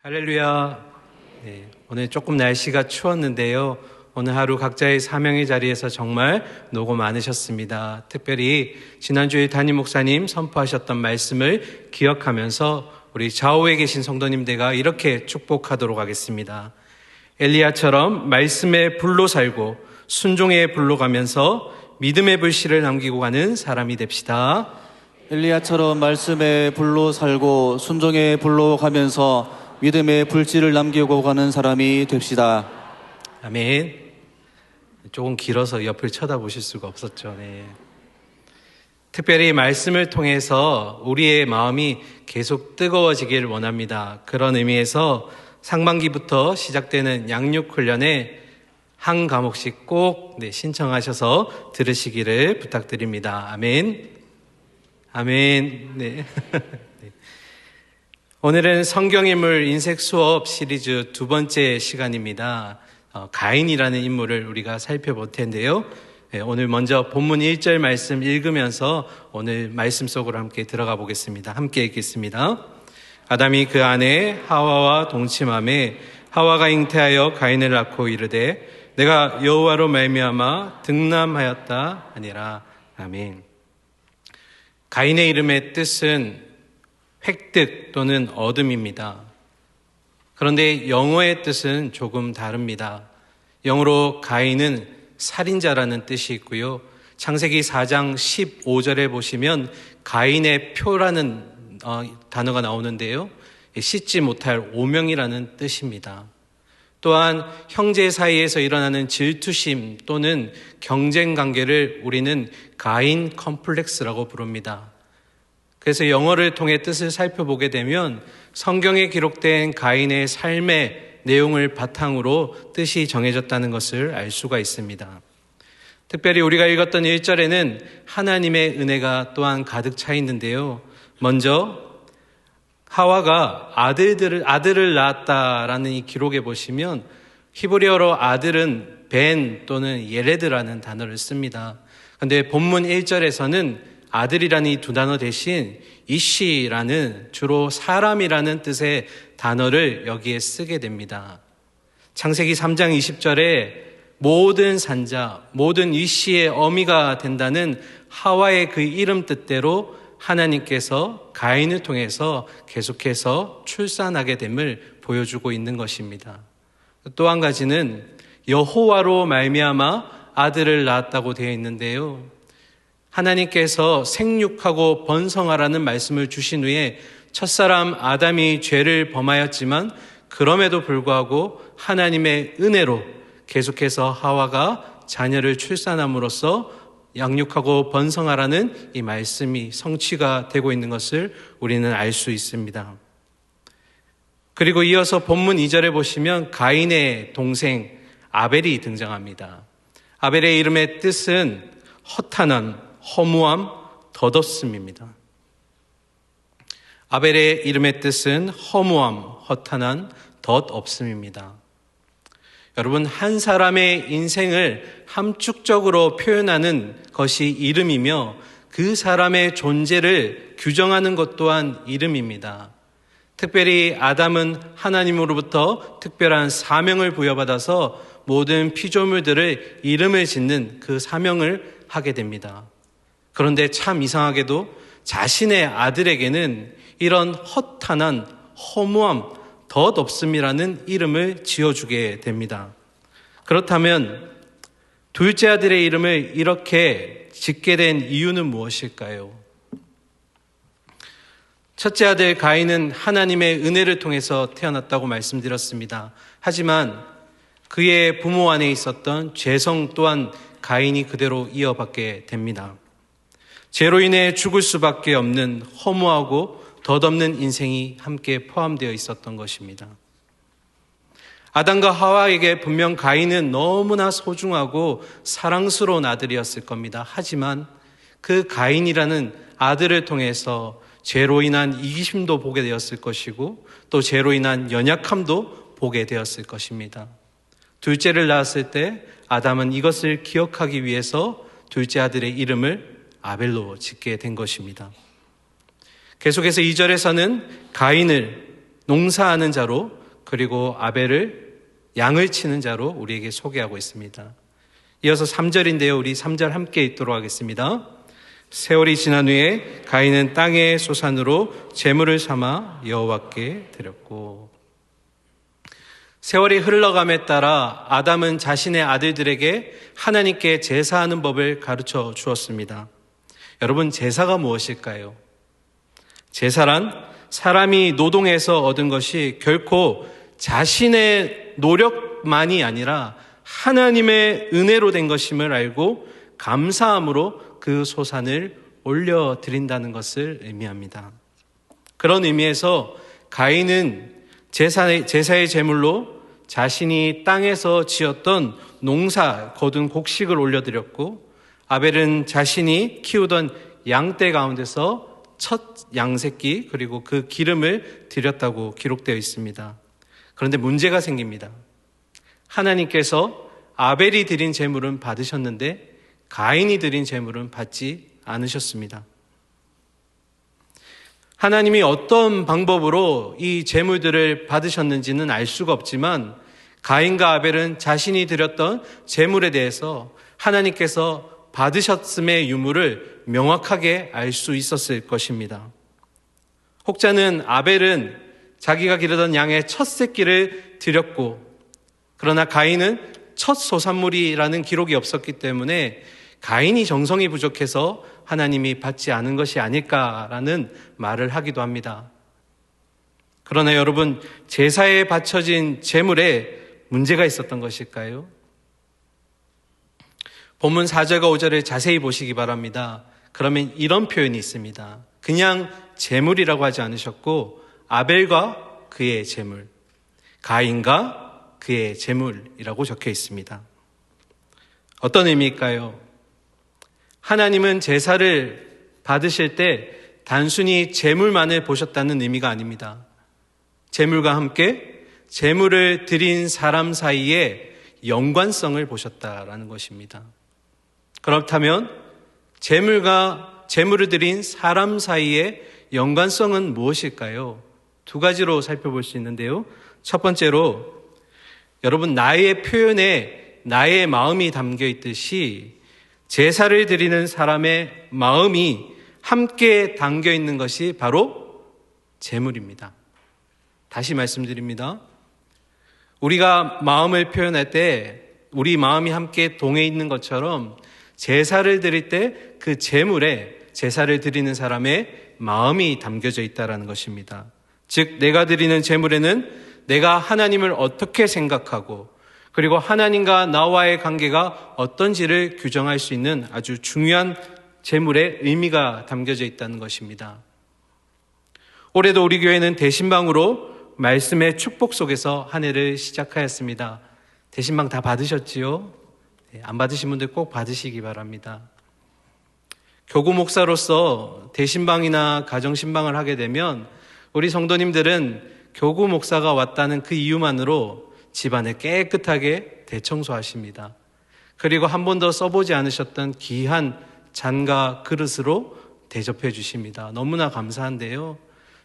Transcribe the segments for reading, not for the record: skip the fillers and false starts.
할렐루야. 오늘 조금 날씨가 추웠는데요. 오늘 하루 각자의 사명의 자리에서 정말 노고 많으셨습니다. 특별히 지난주에 담임 목사님 선포하셨던 말씀을 기억하면서 우리 좌우에 계신 성도님들과 이렇게 축복하도록 하겠습니다. 엘리야처럼 말씀의 불로 살고 순종의 불로 가면서 믿음의 불씨를 남기고 가는 사람이 됩시다. 엘리야처럼 말씀의 불로 살고 순종의 불로 가면서 믿음의 불씨를 남기고 가는 사람이 됩시다. 아멘. 조금 길어서 옆을 쳐다보실 수가 없었죠. 네. 특별히 말씀을 통해서 우리의 마음이 계속 뜨거워지길 원합니다. 그런 의미에서 상반기부터 시작되는 양육훈련에 한 과목씩 꼭 신청하셔서 들으시기를 부탁드립니다. 아멘. 아멘. 네. 오늘은 성경인물 인색 수업 시리즈 두 번째 시간입니다. 가인이라는 인물을 우리가 살펴볼 텐데요. 오늘 먼저 본문 1절 말씀 읽으면서 오늘 말씀 속으로 함께 들어가 보겠습니다. 함께 읽겠습니다. 아담이 그 아내 하와와 동침하매 하와가 잉태하여 가인을 낳고 이르되 내가 여호와로 말미암아 득남하였다 하니라. 아멘. 가인의 이름의 뜻은 획득 또는 얻음입니다. 그런데 영어의 뜻은 조금 다릅니다. 영어로 가인은 살인자라는 뜻이 있고요. 창세기 4장 15절에 보시면 가인의 표라는 단어가 나오는데요. 씻지 못할 오명이라는 뜻입니다. 또한 형제 사이에서 일어나는 질투심 또는 경쟁 관계를 우리는 가인 컴플렉스라고 부릅니다. 그래서 영어를 통해 뜻을 살펴보게 되면 성경에 기록된 가인의 삶의 내용을 바탕으로 뜻이 정해졌다는 것을 알 수가 있습니다. 특별히 우리가 읽었던 1절에는 하나님의 은혜가 또한 가득 차 있는데요. 먼저 하와가 아들을 낳았다라는 이 기록에 보시면 히브리어로 아들은 벤 또는 예레드라는 단어를 씁니다. 그런데 본문 1절에서는 아들이라는 이 두 단어 대신 이시라는 주로 사람이라는 뜻의 단어를 여기에 쓰게 됩니다. 창세기 3장 20절에 모든 산자, 모든 이시의 어미가 된다는 하와의 그 이름 뜻대로 하나님께서 가인을 통해서 계속해서 출산하게 됨을 보여주고 있는 것입니다. 또 한 가지는 여호와로 말미암아 아들을 낳았다고 되어 있는데요. 하나님께서 생육하고 번성하라는 말씀을 주신 후에 첫사람 아담이 죄를 범하였지만 그럼에도 불구하고 하나님의 은혜로 계속해서 하와가 자녀를 출산함으로써 양육하고 번성하라는 이 말씀이 성취가 되고 있는 것을 우리는 알 수 있습니다. 그리고 이어서 본문 2절에 보시면 가인의 동생 아벨이 등장합니다. 아벨의 이름의 뜻은 허탄함, 허무함, 덧없음입니다. 아벨의 이름의 뜻은 허무함, 허탄한, 덧없음입니다. 여러분, 한 사람의 인생을 함축적으로 표현하는 것이 이름이며 그 사람의 존재를 규정하는 것 또한 이름입니다. 특별히 아담은 하나님으로부터 특별한 사명을 부여받아서 모든 피조물들을 이름을 짓는 그 사명을 하게 됩니다. 그런데 참 이상하게도 자신의 아들에게는 이런 허탄한 허무함, 덧없음이라는 이름을 지어주게 됩니다. 그렇다면 둘째 아들의 이름을 이렇게 짓게 된 이유는 무엇일까요? 첫째 아들 가인은 하나님의 은혜를 통해서 태어났다고 말씀드렸습니다. 하지만 그의 부모 안에 있었던 죄성 또한 가인이 그대로 이어받게 됩니다. 죄로 인해 죽을 수밖에 없는 허무하고 덧없는 인생이 함께 포함되어 있었던 것입니다. 아담과 하와에게 분명 가인은 너무나 소중하고 사랑스러운 아들이었을 겁니다. 하지만 그 가인이라는 아들을 통해서 죄로 인한 이기심도 보게 되었을 것이고 또 죄로 인한 연약함도 보게 되었을 것입니다. 둘째를 낳았을 때 아담은 이것을 기억하기 위해서 둘째 아들의 이름을 아벨로 짓게 된 것입니다. 계속해서 2절에서는 가인을 농사하는 자로, 그리고 아벨을 양을 치는 자로 우리에게 소개하고 있습니다. 이어서 3절인데요. 우리 3절 함께 읽도록 하겠습니다. 세월이 지난 후에 가인은 땅의 소산으로 제물을 삼아 여호와께 드렸고. 세월이 흘러감에 따라 아담은 자신의 아들들에게 하나님께 제사하는 법을 가르쳐 주었습니다. 여러분, 제사가 무엇일까요? 제사란 사람이 노동해서 얻은 것이 결코 자신의 노력만이 아니라 하나님의 은혜로 된 것임을 알고 감사함으로 그 소산을 올려드린다는 것을 의미합니다. 그런 의미에서 가인은 제사의 제물로 자신이 땅에서 지었던 농사 거둔 곡식을 올려드렸고, 아벨은 자신이 키우던 양떼 가운데서 첫 양새끼 그리고 그 기름을 드렸다고 기록되어 있습니다. 그런데 문제가 생깁니다. 하나님께서 아벨이 드린 제물은 받으셨는데 가인이 드린 제물은 받지 않으셨습니다. 하나님이 어떤 방법으로 이 제물들을 받으셨는지는 알 수가 없지만 가인과 아벨은 자신이 드렸던 제물에 대해서 하나님께서 받으셨음의 유무를 명확하게 알 수 있었을 것입니다. 혹자는 아벨은 자기가 기르던 양의 첫 새끼를 드렸고, 그러나 가인은 첫 소산물이라는 기록이 없었기 때문에 가인이 정성이 부족해서 하나님이 받지 않은 것이 아닐까라는 말을 하기도 합니다. 그러나 여러분, 제사에 바쳐진 제물에 문제가 있었던 것일까요? 본문 4절과 5절을 자세히 보시기 바랍니다. 그러면 이런 표현이 있습니다. 그냥 제물이라고 하지 않으셨고 아벨과 그의 제물, 가인과 그의 제물이라고 적혀 있습니다. 어떤 의미일까요? 하나님은 제사를 받으실 때 단순히 제물만을 보셨다는 의미가 아닙니다. 제물과 함께 제물을 드린 사람 사이에 연관성을 보셨다라는 것입니다. 그렇다면 제물을 드린 사람 사이의 연관성은 무엇일까요? 두 가지로 살펴볼 수 있는데요. 첫 번째로, 여러분, 나의 표현에 나의 마음이 담겨 있듯이 제사를 드리는 사람의 마음이 함께 담겨 있는 것이 바로 제물입니다. 다시 말씀드립니다. 우리가 마음을 표현할 때 우리 마음이 함께 동해 있는 것처럼 제사를 드릴 때 그 제물에 제사를 드리는 사람의 마음이 담겨져 있다는 것입니다. 즉, 내가 드리는 제물에는 내가 하나님을 어떻게 생각하고 그리고 하나님과 나와의 관계가 어떤지를 규정할 수 있는 아주 중요한 제물의 의미가 담겨져 있다는 것입니다. 올해도 우리 교회는 대신방으로 말씀의 축복 속에서 한 해를 시작하였습니다. 대신방 다 받으셨지요? 안 받으신 분들 꼭 받으시기 바랍니다. 교구 목사로서 대신방이나 가정신방을 하게 되면 우리 성도님들은 교구 목사가 왔다는 그 이유만으로 집안을 깨끗하게 대청소하십니다. 그리고 한 번도 써보지 않으셨던 귀한 잔과 그릇으로 대접해 주십니다. 너무나 감사한데요.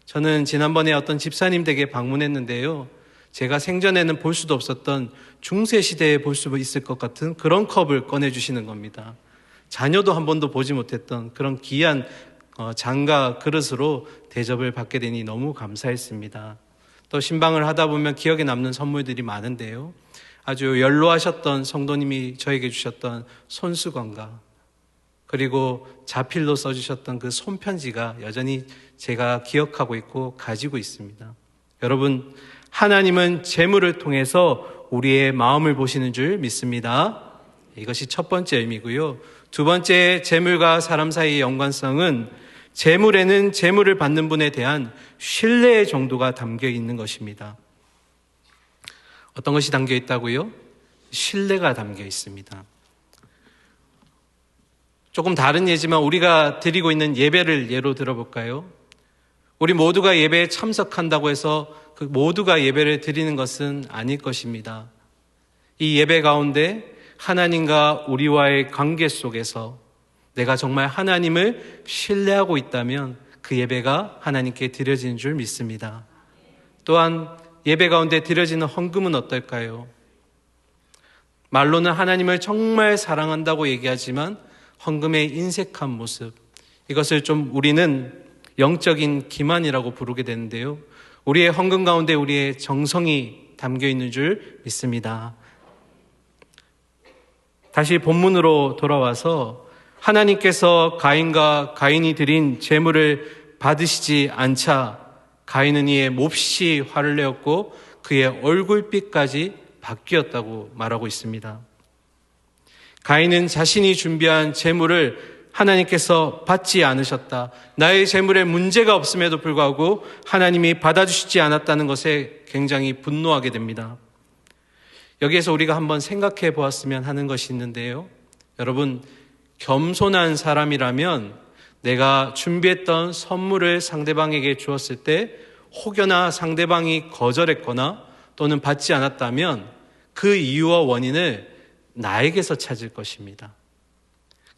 저는 지난번에 어떤 집사님 댁에 방문했는데요. 제가 생전에는 볼 수도 없었던 중세시대에 볼 수 있을 것 같은 그런 컵을 꺼내주시는 겁니다. 자녀도 한 번도 보지 못했던 그런 귀한 잔과 그릇으로 대접을 받게 되니 너무 감사했습니다. 또 신방을 하다 보면 기억에 남는 선물들이 많은데요. 아주 연로하셨던 성도님이 저에게 주셨던 손수건과 그리고 자필로 써주셨던 그 손편지가 여전히 제가 기억하고 있고 가지고 있습니다. 여러분, 하나님은 제물을 통해서 우리의 마음을 보시는 줄 믿습니다. 이것이 첫 번째 의미고요. 두 번째, 제물과 사람 사이의 연관성은 제물에는 제물을 받는 분에 대한 신뢰의 정도가 담겨 있는 것입니다. 어떤 것이 담겨 있다고요? 신뢰가 담겨 있습니다. 조금 다른 예지만 우리가 드리고 있는 예배를 예로 들어볼까요? 우리 모두가 예배에 참석한다고 해서 그 모두가 예배를 드리는 것은 아닐 것입니다. 이 예배 가운데 하나님과 우리와의 관계 속에서 내가 정말 하나님을 신뢰하고 있다면 그 예배가 하나님께 드려지는 줄 믿습니다. 또한 예배 가운데 드려지는 헌금은 어떨까요? 말로는 하나님을 정말 사랑한다고 얘기하지만 헌금의 인색한 모습, 이것을 좀 우리는 영적인 기만이라고 부르게 되는데요. 우리의 헌금 가운데 우리의 정성이 담겨 있는 줄 믿습니다. 다시 본문으로 돌아와서 하나님께서 가인이 드린 제물을 받으시지 않자 가인은 이에 몹시 화를 내었고 그의 얼굴빛까지 바뀌었다고 말하고 있습니다. 가인은 자신이 준비한 제물을 하나님께서 받지 않으셨다. 나의 제물에 문제가 없음에도 불구하고 하나님이 받아주시지 않았다는 것에 굉장히 분노하게 됩니다. 여기에서 우리가 한번 생각해 보았으면 하는 것이 있는데요. 여러분, 겸손한 사람이라면 내가 준비했던 선물을 상대방에게 주었을 때 혹여나 상대방이 거절했거나 또는 받지 않았다면 그 이유와 원인을 나에게서 찾을 것입니다.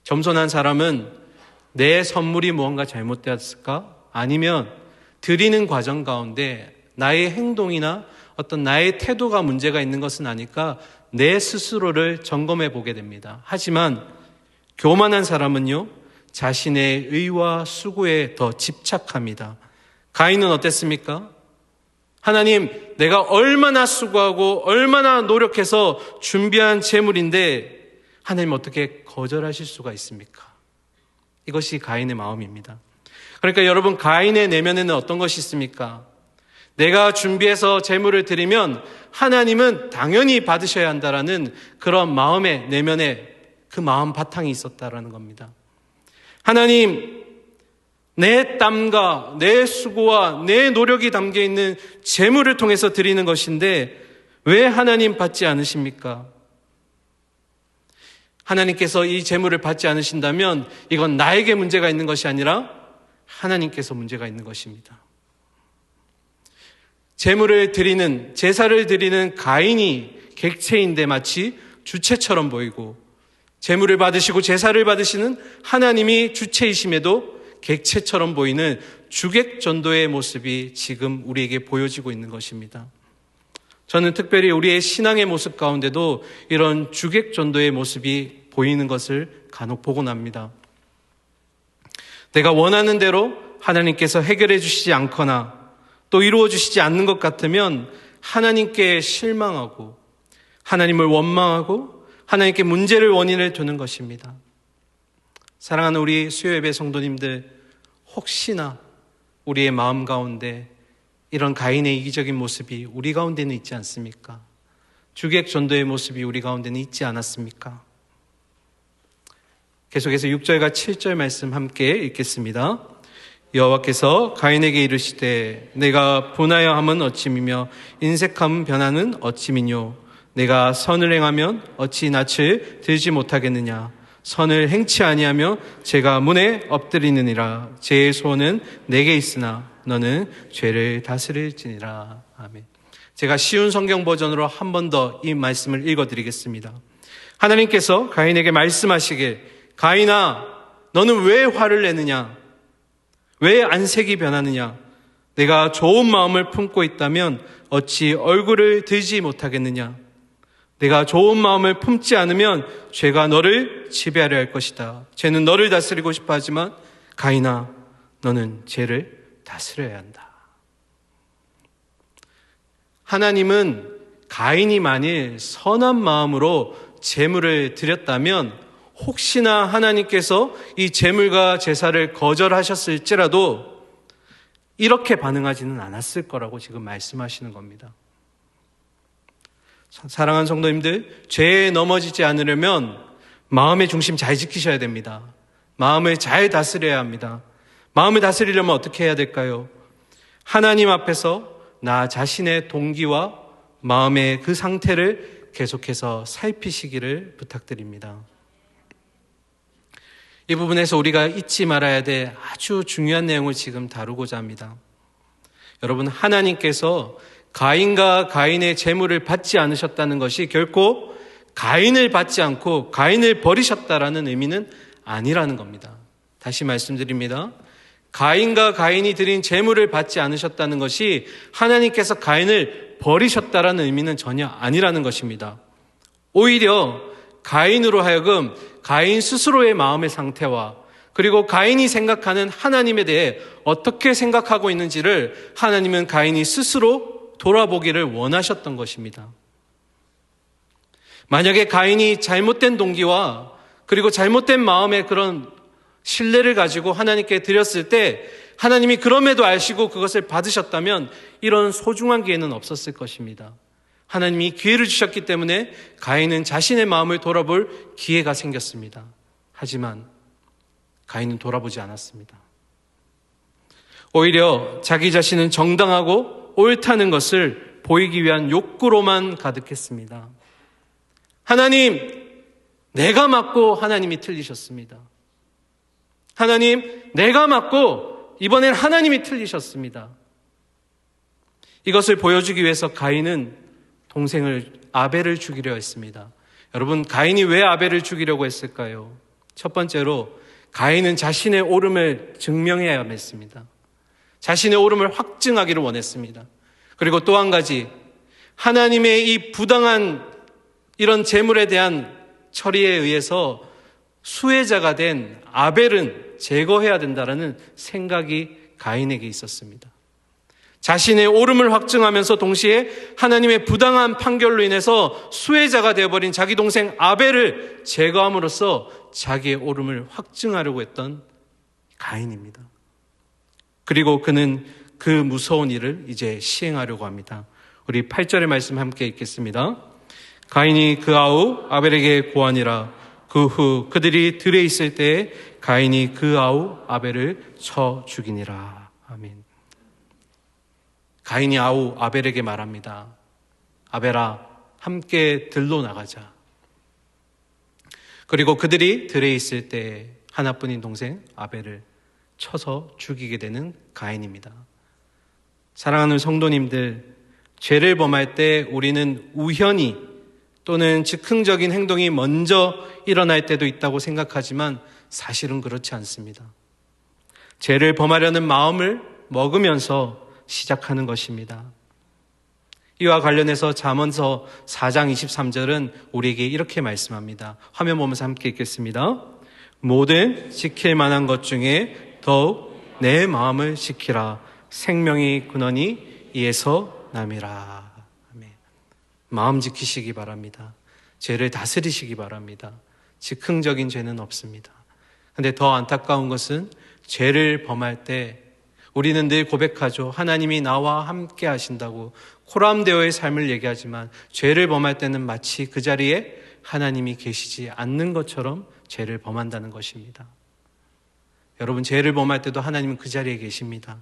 겸손한 사람은 내 선물이 무언가 잘못되었을까? 아니면 드리는 과정 가운데 나의 행동이나 어떤 나의 태도가 문제가 있는 것은 아닐까? 내 스스로를 점검해 보게 됩니다. 하지만 교만한 사람은요, 자신의 의와 수고에 더 집착합니다. 가인은 어땠습니까? 하나님, 내가 얼마나 수고하고 얼마나 노력해서 준비한 제물인데 하나님 어떻게 거절하실 수가 있습니까? 이것이 가인의 마음입니다. 그러니까 여러분, 가인의 내면에는 어떤 것이 있습니까? 내가 준비해서 제물을 드리면 하나님은 당연히 받으셔야 한다라는 그런 마음의 내면에 그 마음 바탕이 있었다라는 겁니다. 하나님, 내 땀과 내 수고와 내 노력이 담겨있는 제물을 통해서 드리는 것인데 왜 하나님 받지 않으십니까? 하나님께서 이 제물을 받지 않으신다면 이건 나에게 문제가 있는 것이 아니라 하나님께서 문제가 있는 것입니다. 제물을 드리는, 제사를 드리는 가인이 객체인데 마치 주체처럼 보이고, 제물을 받으시고 제사를 받으시는 하나님이 주체이심에도 객체처럼 보이는 주객 전도의 모습이 지금 우리에게 보여지고 있는 것입니다. 저는 특별히 우리의 신앙의 모습 가운데도 이런 주객 전도의 모습이 보이는 것을 간혹 보곤 합니다. 내가 원하는 대로 하나님께서 해결해 주시지 않거나 또 이루어 주시지 않는 것 같으면 하나님께 실망하고 하나님을 원망하고 하나님께 문제를 원인을 두는 것입니다. 사랑하는 우리 수요예배 성도님들, 혹시나 우리의 마음 가운데 이런 가인의 이기적인 모습이 우리 가운데는 있지 않습니까? 주객 전도의 모습이 우리 가운데는 있지 않았습니까? 계속해서 6절과 7절 말씀 함께 읽겠습니다. 여호와께서 가인에게 이르시되 내가 분하여 함은 어찌미며 인색함 변화는 어찌미뇨. 내가 선을 행하면 어찌 낯을 들지 못하겠느냐. 선을 행치 아니하며 제가 문에 엎드리느니라. 제 소원은 내게 있으나 너는 죄를 다스릴지니라. 아멘. 제가 쉬운 성경 버전으로 한 번 더 이 말씀을 읽어드리겠습니다. 하나님께서 가인에게 말씀하시길, 가인아, 너는 왜 화를 내느냐? 왜 안색이 변하느냐? 내가 좋은 마음을 품고 있다면 어찌 얼굴을 들지 못하겠느냐? 내가 좋은 마음을 품지 않으면 죄가 너를 지배하려 할 것이다. 죄는 너를 다스리고 싶어 하지만 가인아, 너는 죄를 다스려야 한다. 하나님은 가인이 만일 선한 마음으로 제물을 드렸다면 혹시나 하나님께서 이 제물과 제사를 거절하셨을지라도 이렇게 반응하지는 않았을 거라고 지금 말씀하시는 겁니다. 사랑하는 성도님들, 죄에 넘어지지 않으려면 마음의 중심 잘 지키셔야 됩니다. 마음을 잘 다스려야 합니다. 마음을 다스리려면 어떻게 해야 될까요? 하나님 앞에서 나 자신의 동기와 마음의 그 상태를 계속해서 살피시기를 부탁드립니다. 이 부분에서 우리가 잊지 말아야 될 아주 중요한 내용을 지금 다루고자 합니다. 여러분, 하나님께서 가인과 가인의 제물을 받지 않으셨다는 것이 결코 가인을 받지 않고 가인을 버리셨다라는 의미는 아니라는 겁니다. 다시 말씀드립니다. 가인과 가인이 드린 제물을 받지 않으셨다는 것이 하나님께서 가인을 버리셨다라는 의미는 전혀 아니라는 것입니다. 오히려 가인으로 하여금 가인 스스로의 마음의 상태와 그리고 가인이 생각하는 하나님에 대해 어떻게 생각하고 있는지를 하나님은 가인이 스스로 돌아보기를 원하셨던 것입니다. 만약에 가인이 잘못된 동기와 그리고 잘못된 마음의 그런 신뢰를 가지고 하나님께 드렸을 때 하나님이 그럼에도 아시고 그것을 받으셨다면 이런 소중한 기회는 없었을 것입니다. 하나님이 기회를 주셨기 때문에 가인은 자신의 마음을 돌아볼 기회가 생겼습니다. 하지만 가인은 돌아보지 않았습니다. 오히려 자기 자신은 정당하고 옳다는 것을 보이기 위한 욕구로만 가득했습니다. 하나님, 내가 맞고 하나님이 틀리셨습니다. 하나님, 내가 맞고 이번엔 하나님이 틀리셨습니다. 이것을 보여주기 위해서 가인은 동생을 아벨을 죽이려 했습니다. 여러분, 가인이 왜 아벨을 죽이려고 했을까요? 첫 번째로 가인은 자신의 옳음을 증명해야 했습니다. 자신의 옳음을 확증하기를 원했습니다. 그리고 또 한 가지, 하나님의 이 부당한 이런 재물에 대한 처리에 의해서 수혜자가 된 아벨은 제거해야 된다라는 생각이 가인에게 있었습니다. 자신의 옳음을 확증하면서 동시에 하나님의 부당한 판결로 인해서 수혜자가 되어버린 자기 동생 아벨을 제거함으로써 자기의 옳음을 확증하려고 했던 가인입니다. 그리고 그는 그 무서운 일을 이제 시행하려고 합니다. 우리 8절의 말씀 함께 읽겠습니다. 가인이 그 아우 아벨에게 고하니라. 그 후 그들이 들에 있을 때에 가인이 그 아우 아벨을 쳐 죽이니라. 아멘. 가인이 아우 아벨에게 말합니다. 아벨아, 함께 들로 나가자. 그리고 그들이 들에 있을 때 하나뿐인 동생 아벨을 쳐서 죽이게 되는 가인입니다. 사랑하는 성도님들, 죄를 범할 때 우리는 우연히 또는 즉흥적인 행동이 먼저 일어날 때도 있다고 생각하지만 사실은 그렇지 않습니다. 죄를 범하려는 마음을 먹으면서 시작하는 것입니다. 이와 관련해서 잠언서 4장 23절은 우리에게 이렇게 말씀합니다. 화면 보면서 함께 읽겠습니다. 모든 지킬 만한 것 중에 더욱 내 마음을 지키라. 생명이 근원이 이에서 남이라. 아멘. 마음 지키시기 바랍니다. 죄를 다스리시기 바랍니다. 즉흥적인 죄는 없습니다. 그런데 더 안타까운 것은 죄를 범할 때 우리는 늘 고백하죠. 하나님이 나와 함께 하신다고 코람되어의 삶을 얘기하지만 죄를 범할 때는 마치 그 자리에 하나님이 계시지 않는 것처럼 죄를 범한다는 것입니다. 여러분, 죄를 범할 때도 하나님은 그 자리에 계십니다.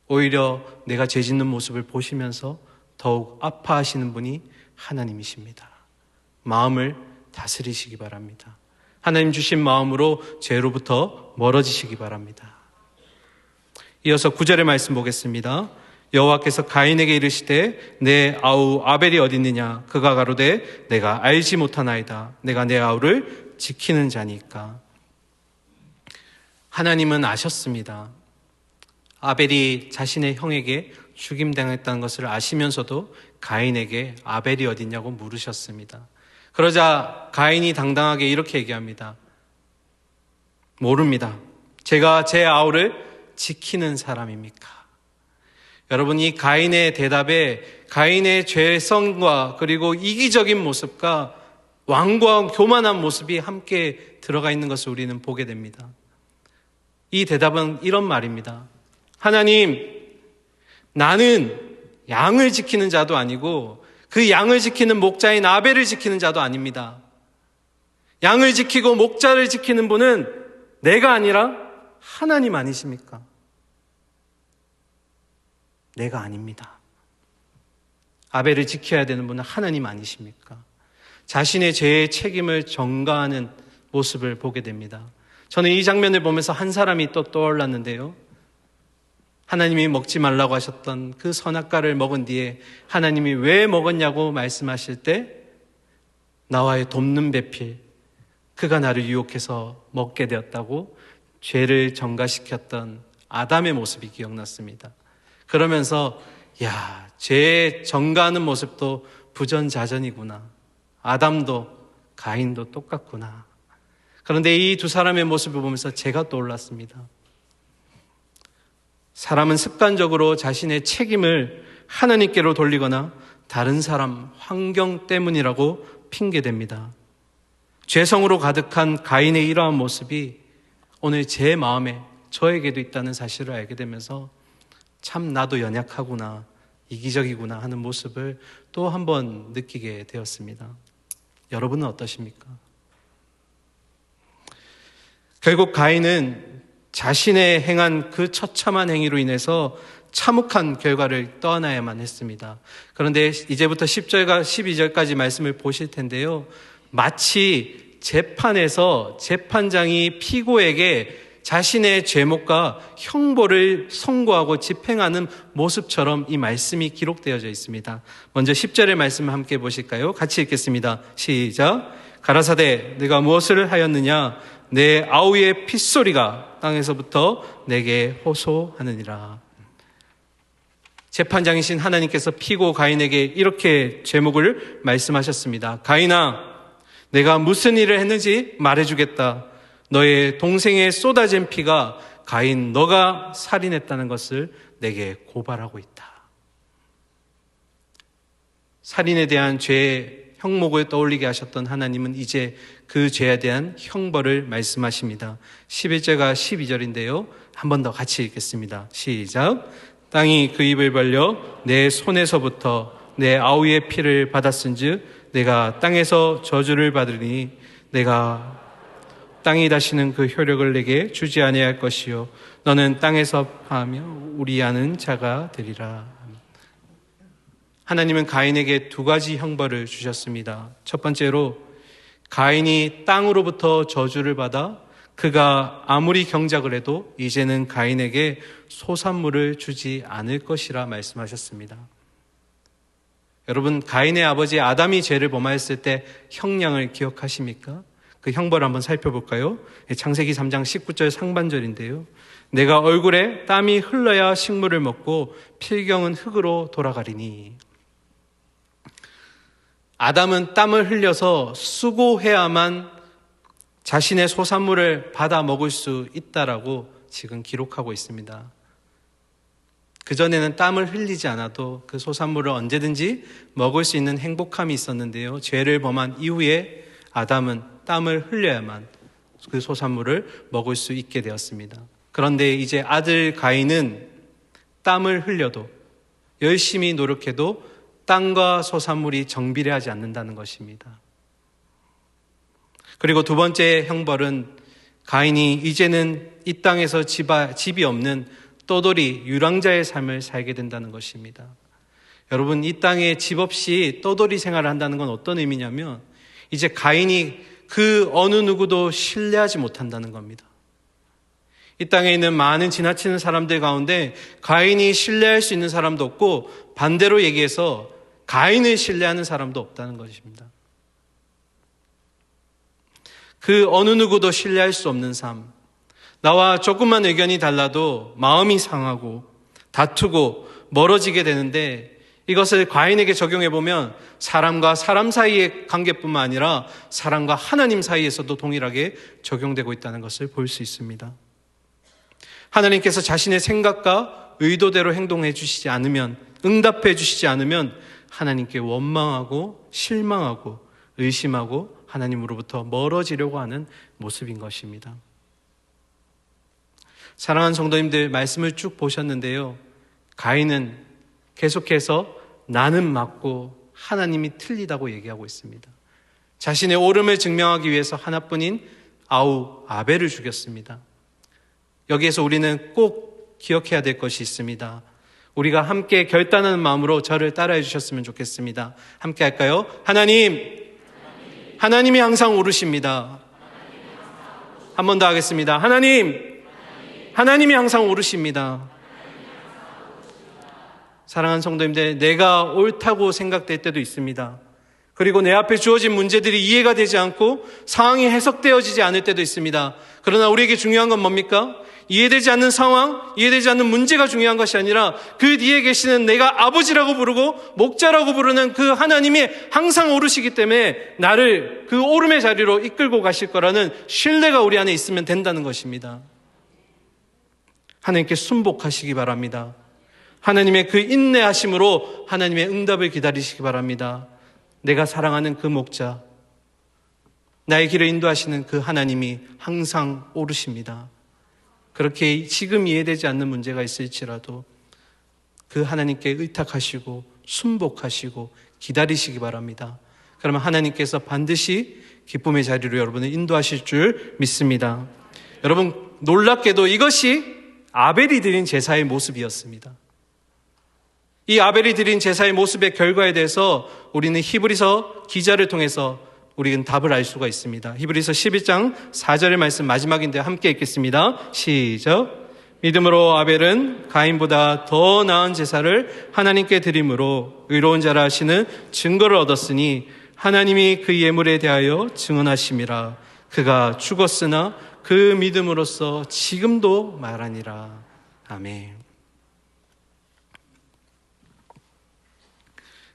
오히려 내가 죄 짓는 모습을 보시면서 더욱 아파하시는 분이 하나님이십니다. 마음을 다스리시기 바랍니다. 하나님 주신 마음으로 죄로부터 멀어지시기 바랍니다. 이어서 9절의 말씀 보겠습니다. 여호와께서 가인에게 이르시되 내 아우 아벨이 어디 있느냐? 그가 가로되 내가 알지 못하나이다. 내가 내 아우를 지키는 자니까. 하나님은 아셨습니다. 아벨이 자신의 형에게 죽임당했다는 것을 아시면서도 가인에게 아벨이 어디 있냐고 물으셨습니다. 그러자 가인이 당당하게 이렇게 얘기합니다. 모릅니다. 제가 제 아우를 지키는 사람입니까? 여러분, 이 가인의 대답에 가인의 죄성과 그리고 이기적인 모습과 완고한 교만한 모습이 함께 들어가 있는 것을 우리는 보게 됩니다. 이 대답은 이런 말입니다. 하나님, 나는 양을 지키는 자도 아니고 그 양을 지키는 목자인 아벨을 지키는 자도 아닙니다. 양을 지키고 목자를 지키는 분은 내가 아니라 하나님 아니십니까? 내가 아닙니다. 아벨을 지켜야 되는 분은 하나님 아니십니까? 자신의 죄의 책임을 전가하는 모습을 보게 됩니다. 저는 이 장면을 보면서 한 사람이 또 떠올랐는데요. 하나님이 먹지 말라고 하셨던 그 선악과를 먹은 뒤에 하나님이 왜 먹었냐고 말씀하실 때 나와의 돕는 배필, 그가 나를 유혹해서 먹게 되었다고 죄를 전가시켰던 아담의 모습이 기억났습니다. 그러면서 죄 전가하는 모습도 부전자전이구나. 아담도 가인도 똑같구나. 그런데 이 두 사람의 모습을 보면서 제가 떠올랐습니다. 사람은 습관적으로 자신의 책임을 하나님께로 돌리거나 다른 사람, 환경 때문이라고 핑계댑니다. 죄성으로 가득한 가인의 이러한 모습이 오늘 제 마음에 저에게도 있다는 사실을 알게 되면서 참 나도 연약하구나, 이기적이구나 하는 모습을 또 한 번 느끼게 되었습니다. 여러분은 어떠십니까? 결국 가인은 자신의 행한 그 처참한 행위로 인해서 참혹한 결과를 떠나야만 했습니다. 그런데 이제부터 10절과 12절까지 말씀을 보실 텐데요. 마치 재판에서 재판장이 피고에게 자신의 죄목과 형벌을 선고하고 집행하는 모습처럼 이 말씀이 기록되어져 있습니다. 먼저 10절의 말씀을 함께 보실까요? 같이 읽겠습니다. 시작. 가라사대 네가 무엇을 하였느냐? 내 아우의 핏소리가 땅에서부터 내게 호소하느니라. 재판장이신 하나님께서 피고 가인에게 이렇게 제목을 말씀하셨습니다. 가인아, 내가 무슨 일을 했는지 말해주겠다. 너의 동생의 쏟아진 피가 가인 너가 살인했다는 것을 내게 고발하고 있다. 살인에 대한 죄의 형목을 떠올리게 하셨던 하나님은 이제 그 죄에 대한 형벌을 말씀하십니다. 11절과 12절인데요. 한 번 더 같이 읽겠습니다. 시작. 땅이 그 입을 벌려 내 손에서부터 내 아우의 피를 받았은즉 내가 땅에서 저주를 받으니 내가 땅이 다시는 그 효력을 내게 주지 아니할 것이요 너는 땅에서 파하며 우리하는 자가 되리라. 하나님은 가인에게 두 가지 형벌을 주셨습니다. 첫 번째로 가인이 땅으로부터 저주를 받아 그가 아무리 경작을 해도 이제는 가인에게 소산물을 주지 않을 것이라 말씀하셨습니다. 여러분, 가인의 아버지 아담이 죄를 범하였을 때 형량을 기억하십니까? 그 형벌을 한번 살펴볼까요? 창세기 3장 19절 상반절인데요. 내가 얼굴에 땀이 흘러야 식물을 먹고 필경은 흙으로 돌아가리니. 아담은 땀을 흘려서 수고해야만 자신의 소산물을 받아 먹을 수 있다라고 지금 기록하고 있습니다. 그전에는 땀을 흘리지 않아도 그 소산물을 언제든지 먹을 수 있는 행복함이 있었는데요. 죄를 범한 이후에 아담은 땀을 흘려야만 그 소산물을 먹을 수 있게 되었습니다. 그런데 이제 아들 가인은 땀을 흘려도 열심히 노력해도 땅과 소산물이 정비례하지 않는다는 것입니다. 그리고 두 번째 형벌은 가인이 이제는 이 땅에서 집이 없는 떠돌이 유랑자의 삶을 살게 된다는 것입니다. 여러분, 이 땅에 집 없이 떠돌이 생활을 한다는 건 어떤 의미냐면 이제 가인이 그 어느 누구도 신뢰하지 못한다는 겁니다. 이 땅에 있는 많은 지나치는 사람들 가운데 가인이 신뢰할 수 있는 사람도 없고 반대로 얘기해서 가인을 신뢰하는 사람도 없다는 것입니다. 그 어느 누구도 신뢰할 수 없는 삶. 나와 조금만 의견이 달라도 마음이 상하고 다투고 멀어지게 되는데 이것을 가인에게 적용해보면 사람과 사람 사이의 관계뿐만 아니라 사람과 하나님 사이에서도 동일하게 적용되고 있다는 것을 볼 수 있습니다. 하나님께서 자신의 생각과 의도대로 행동해 주시지 않으면, 응답해 주시지 않으면 하나님께 원망하고 실망하고 의심하고 하나님으로부터 멀어지려고 하는 모습인 것입니다. 사랑하는 성도님들, 말씀을 쭉 보셨는데요. 가인은 계속해서 나는 맞고 하나님이 틀리다고 얘기하고 있습니다. 자신의 옳음을 증명하기 위해서 하나뿐인 아우 아벨을 죽였습니다. 여기에서 우리는 꼭 기억해야 될 것이 있습니다. 우리가 함께 결단하는 마음으로 저를 따라해 주셨으면 좋겠습니다. 함께 할까요? 하나님이 항상 옳으십니다. 한 번 더 하겠습니다. 하나님이 항상 옳으십니다. 사랑하는 성도님들, 내가 옳다고 생각될 때도 있습니다. 그리고 내 앞에 주어진 문제들이 이해가 되지 않고 상황이 해석되어지지 않을 때도 있습니다. 그러나 우리에게 중요한 건 뭡니까? 이해되지 않는 상황, 이해되지 않는 문제가 중요한 것이 아니라 그 뒤에 계시는 내가 아버지라고 부르고 목자라고 부르는 그 하나님이 항상 오르시기 때문에 나를 그 오름의 자리로 이끌고 가실 거라는 신뢰가 우리 안에 있으면 된다는 것입니다. 하나님께 순복하시기 바랍니다. 하나님의 그 인내하심으로 하나님의 응답을 기다리시기 바랍니다. 내가 사랑하는 그 목자, 나의 길을 인도하시는 그 하나님이 항상 오르십니다. 그렇게 지금 이해되지 않는 문제가 있을지라도 그 하나님께 의탁하시고 순복하시고 기다리시기 바랍니다. 그러면 하나님께서 반드시 기쁨의 자리로 여러분을 인도하실 줄 믿습니다. 여러분, 놀랍게도 이것이 아벨이 드린 제사의 모습이었습니다. 이 아벨이 드린 제사의 모습의 결과에 대해서 우리는 히브리서 기자를 통해서 우리는 답을 알 수가 있습니다. 히브리서 11장 4절의 말씀 마지막인데 함께 읽겠습니다. 시작. 믿음으로 아벨은 가인보다 더 나은 제사를 하나님께 드림으로 의로운 자라 하시는 증거를 얻었으니 하나님이 그 예물에 대하여 증언하심이라. 그가 죽었으나 그 믿음으로써 지금도 말하니라. 아멘.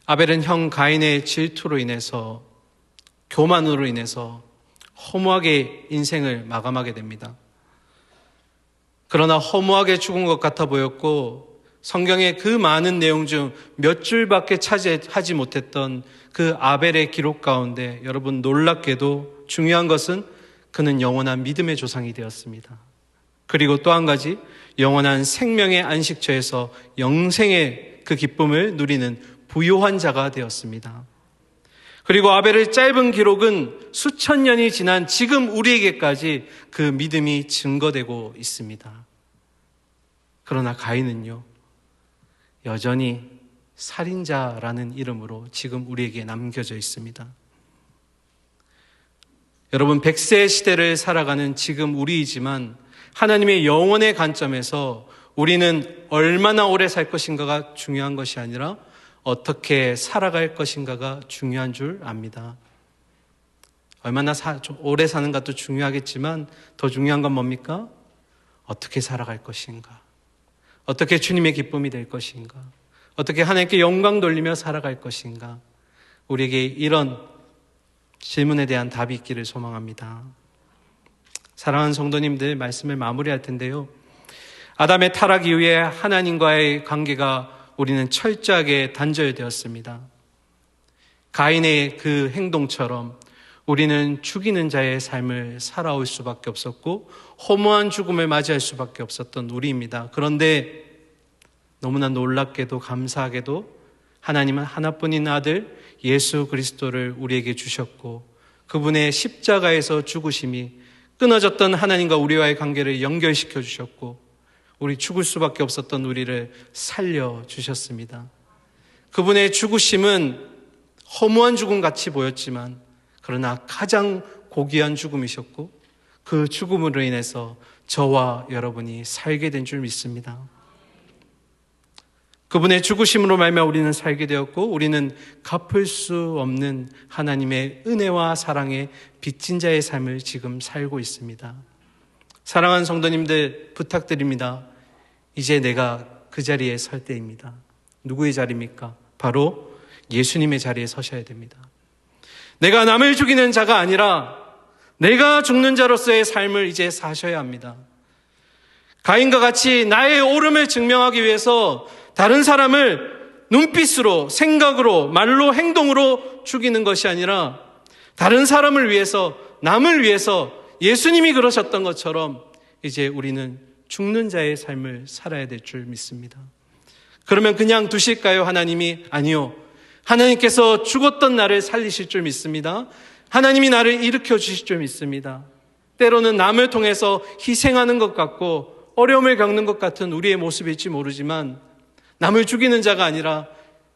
아벨은 형 가인의 질투로 인해서, 교만으로 인해서 허무하게 인생을 마감하게 됩니다. 그러나 허무하게 죽은 것 같아 보였고 성경의 그 많은 내용 중 몇 줄밖에 차지하지 못했던 그 아벨의 기록 가운데 여러분, 놀랍게도 중요한 것은 그는 영원한 믿음의 조상이 되었습니다. 그리고 또 한 가지, 영원한 생명의 안식처에서 영생의 그 기쁨을 누리는 부요한 자가 되었습니다. 그리고 아벨의 짧은 기록은 수천 년이 지난 지금 우리에게까지 그 믿음이 증거되고 있습니다. 그러나 가인은요, 여전히 살인자라는 이름으로 지금 우리에게 남겨져 있습니다. 여러분, 100세 시대를 살아가는 지금 우리이지만 하나님의 영원의 관점에서 우리는 얼마나 오래 살 것인가가 중요한 것이 아니라 어떻게 살아갈 것인가가 중요한 줄 압니다. 얼마나 좀 오래 사는 것도 중요하겠지만 더 중요한 건 뭡니까? 어떻게 살아갈 것인가? 어떻게 주님의 기쁨이 될 것인가? 어떻게 하나님께 영광 돌리며 살아갈 것인가? 우리에게 이런 질문에 대한 답이 있기를 소망합니다. 사랑하는 성도님들, 말씀을 마무리할 텐데요. 아담의 타락 이후에 하나님과의 관계가 우리는 철저하게 단절되었습니다. 가인의 그 행동처럼 우리는 죽이는 자의 삶을 살아올 수밖에 없었고 허무한 죽음을 맞이할 수밖에 없었던 우리입니다. 그런데 너무나 놀랍게도 감사하게도 하나님은 하나뿐인 아들 예수 그리스도를 우리에게 주셨고 그분의 십자가에서 죽으심이 끊어졌던 하나님과 우리와의 관계를 연결시켜 주셨고 우리 죽을 수밖에 없었던 우리를 살려주셨습니다. 그분의 죽으심은 허무한 죽음 같이 보였지만 그러나 가장 고귀한 죽음이셨고 그 죽음으로 인해서 저와 여러분이 살게 된 줄 믿습니다. 그분의 죽으심으로 말미암아 우리는 살게 되었고 우리는 갚을 수 없는 하나님의 은혜와 사랑의 빚진 자의 삶을 지금 살고 있습니다. 사랑하는 성도님들 부탁드립니다. 이제 내가 그 자리에 설 때입니다. 누구의 자리입니까? 바로 예수님의 자리에 서셔야 됩니다. 내가 남을 죽이는 자가 아니라 내가 죽는 자로서의 삶을 이제 사셔야 합니다. 가인과 같이 나의 옳음을 증명하기 위해서 다른 사람을 눈빛으로, 생각으로, 말로, 행동으로 죽이는 것이 아니라 다른 사람을 위해서, 남을 위해서 예수님이 그러셨던 것처럼 이제 우리는 죽는 자의 삶을 살아야 될 줄 믿습니다. 그러면 그냥 두실까요? 하나님이? 아니요. 하나님께서 죽었던 나를 살리실 줄 믿습니다. 하나님이 나를 일으켜 주실 줄 믿습니다. 때로는 남을 통해서 희생하는 것 같고 어려움을 겪는 것 같은 우리의 모습일지 모르지만 남을 죽이는 자가 아니라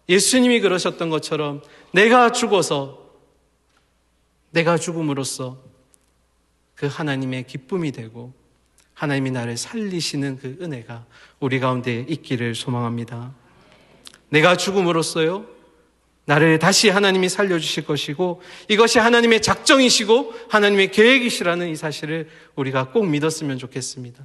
예수님이 그러셨던 것처럼 내가 죽어서 내가 죽음으로써 그 하나님의 기쁨이 되고 하나님이 나를 살리시는 그 은혜가 우리 가운데 있기를 소망합니다. 내가 죽음으로써요, 나를 다시 하나님이 살려주실 것이고 이것이 하나님의 작정이시고 하나님의 계획이시라는 이 사실을 우리가 꼭 믿었으면 좋겠습니다.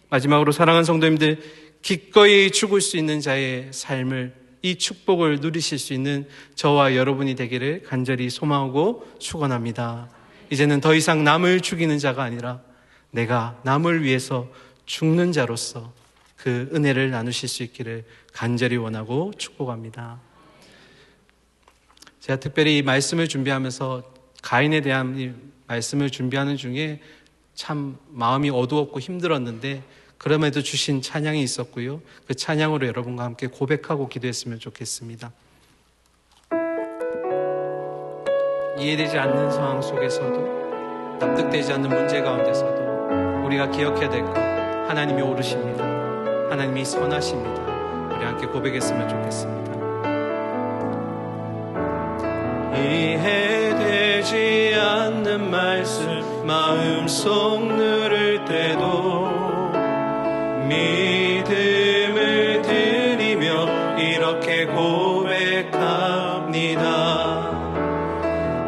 마지막으로 사랑하는 성도님들, 기꺼이 죽을 수 있는 자의 삶을, 이 축복을 누리실 수 있는 저와 여러분이 되기를 간절히 소망하고 축원합니다. 이제는 더 이상 남을 죽이는 자가 아니라 내가 남을 위해서 죽는 자로서 그 은혜를 나누실 수 있기를 간절히 원하고 축복합니다. 제가 특별히 이 말씀을 준비하면서 가인에 대한 이 말씀을 준비하는 중에 참 마음이 어두웠고 힘들었는데 그럼에도 주신 찬양이 있었고요. 그 찬양으로 여러분과 함께 고백하고 기도했으면 좋겠습니다. 이해되지 않는 상황 속에서도, 납득되지 않는 문제 가운데서도 우리가 기억해야 될 것, 하나님이 옳으십니다. 하나님이 선하십니다. 우리 함께 고백했으면 좋겠습니다. 이해되지 않는 말씀 마음속 누를 때도 믿음을 드리며 이렇게 고백합니다.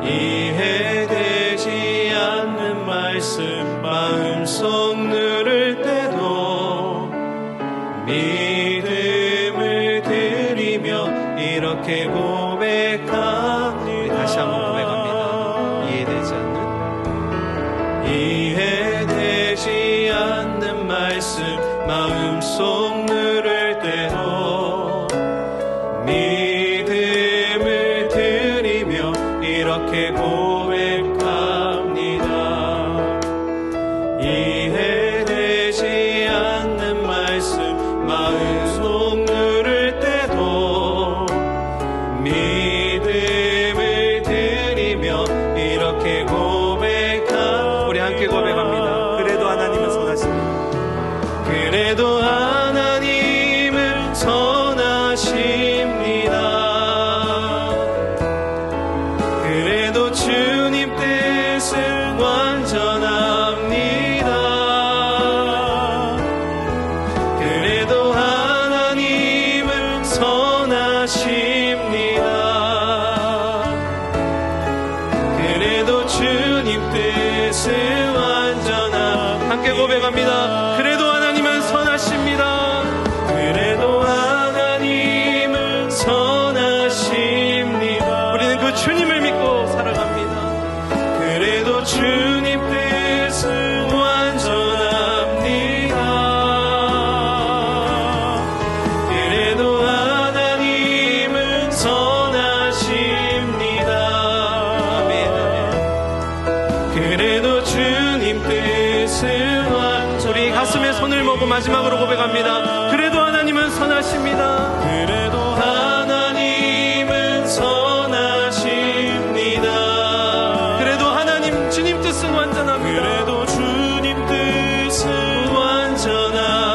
이해되지 않는 말씀 마음속 누를 때도 믿음을 드리며 이렇게 고백합니다. 다시 한번 고백합니다. 이해되지 않는 말씀 마음속 누를 때도 믿음을 드리며 이렇게 고백합니다. 이해되지 않는 말씀 마음속 누를 때도 믿음을 드리며 이렇게 고백합니다. 우리 함께 고백합니다. 그래도 하나님은 선하십니다. 그래도 하나님은 선하십니다. 그래도 주님 뜻은 완전합니다. 그래도 하나님은 선하십니다. 그래도 주님 뜻은 완전합니다. 함께 고백합니다. 그래도 하나님은 선하십니다. 그래도 하나님은 선하십니다. 우리는 그 주님을 믿고 살아갑니다. 그래도 주님 뜻은 완전합니다. 그래도 하나님은 선하십니다. 아멘. 그래도 주님 뜻은 우리 가슴에 손을 모고 마지막으로 고백합니다. 그래도 하나님은 선하십니다. 그래도 하나님은 선하십니다. 그래도 하나님 주님 뜻은 완전합니다. 그래도 주님 뜻은 완전합니다.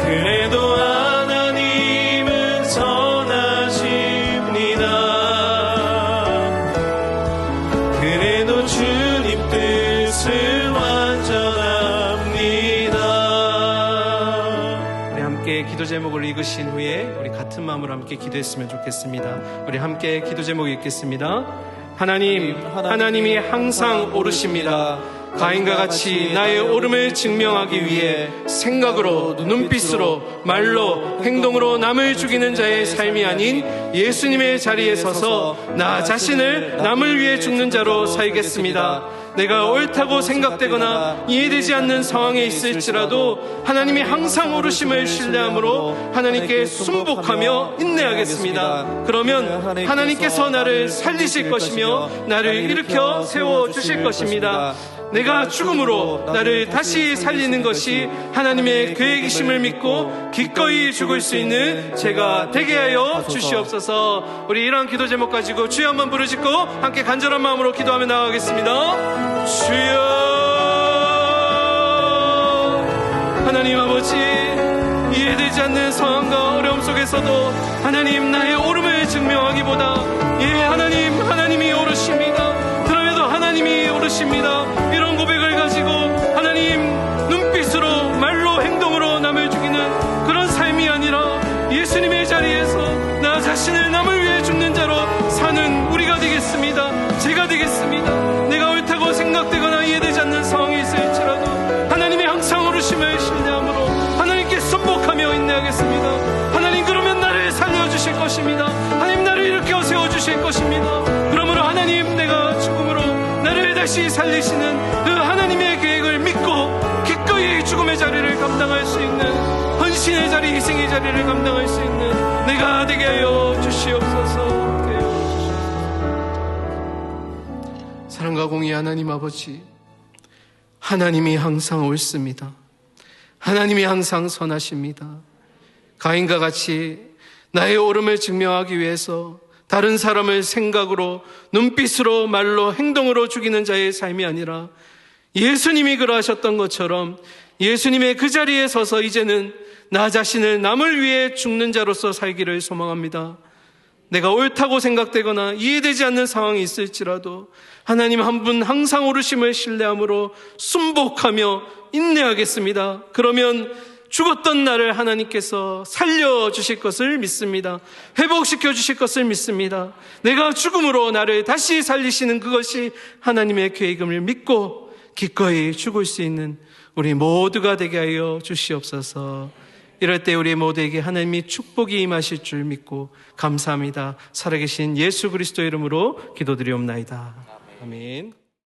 그래도 하나님은 선하십니다. 그래도 주님 뜻은 완전합니다. 우리 함께 기도 제목을 읽으신 후에 우리 같은 마음으로 함께 기도했으면 좋겠습니다. 우리 함께 기도 제목 읽겠습니다. 하나님이 항상 오르십니다. 가인과 같이 나의 오름을 증명하기 위해 생각으로, 눈빛으로, 말로, 행동으로 남을 죽이는 자의 삶이 아닌 예수님의 자리에 서서 나 자신을 남을 위해 죽는 자로 살겠습니다. 내가 옳다고 생각되거나 이해되지 않는 상황에 있을지라도 하나님이 항상 오르심을 신뢰함으로 하나님께 순복하며 인내하겠습니다. 그러면 하나님께서 나를 살리실 것이며 나를 일으켜 세워주실 것입니다. 내가 죽음으로 나를 다시 살리는 것이 하나님의 계획이심을 믿고 기꺼이 죽을 수 있는 제가 되게 하여 주시옵소서. 우리 이러한 기도 제목 가지고 주여 한번 부르짖고 함께 간절한 마음으로 기도하며 나아가겠습니다. 주여, 하나님 아버지, 이해되지 않는 상황과 어려움 속에서도 하나님 나의 오름을 증명하기보다 하나님이 오르십니다. 그럼에도 하나님이 오르십니다. 이런 고백을 가지고 하나님 눈빛으로, 말로, 행동으로 남을 죽이는 그런 삶이 아니라 예수님 하나님의 자리에서 나 자신을 남을 위해 죽는 자로 사는 우리가 되겠습니다. 제가 되겠습니다. 내가 옳다고 생각되거나 이해되지 않는 상황이 있을지라도 하나님의 항상 오르심을 신뢰함으로 하나님께 순복하며 인내하겠습니다. 하나님, 그러면 나를 살려주실 것입니다. 하나님, 나를 일으켜 세워주실 것입니다. 그러므로 하나님, 내가 죽음으로 나를 다시 살리시는 그 하나님의 계획을 믿고 기꺼이 죽음의 자리를 감당할 수 있는, 헌신의 자리, 희생의 자리를 감당할 수 있는 내가 되게 하여 주시옵소서. 사랑과 공의 하나님 아버지, 하나님이 항상 옳습니다. 하나님이 항상 선하십니다. 가인과 같이 나의 옳음을 증명하기 위해서 다른 사람을 생각으로, 눈빛으로, 말로, 행동으로 죽이는 자의 삶이 아니라 예수님이 그러하셨던 것처럼 예수님의 그 자리에 서서 이제는 나 자신을 남을 위해 죽는 자로서 살기를 소망합니다. 내가 옳다고 생각되거나 이해되지 않는 상황이 있을지라도 하나님 한 분 항상 오르심을 신뢰함으로 순복하며 인내하겠습니다. 그러면 죽었던 나를 하나님께서 살려주실 것을 믿습니다. 회복시켜 주실 것을 믿습니다. 내가 죽음으로 나를 다시 살리시는 그것이 하나님의 계획임을 믿고 기꺼이 죽을 수 있는 우리 모두가 되게 하여 주시옵소서. 이럴 때 우리 모두에게 하나님이 축복이 임하실 줄 믿고 감사합니다. 살아계신 예수 그리스도의 이름으로 기도드리옵나이다. 아멘.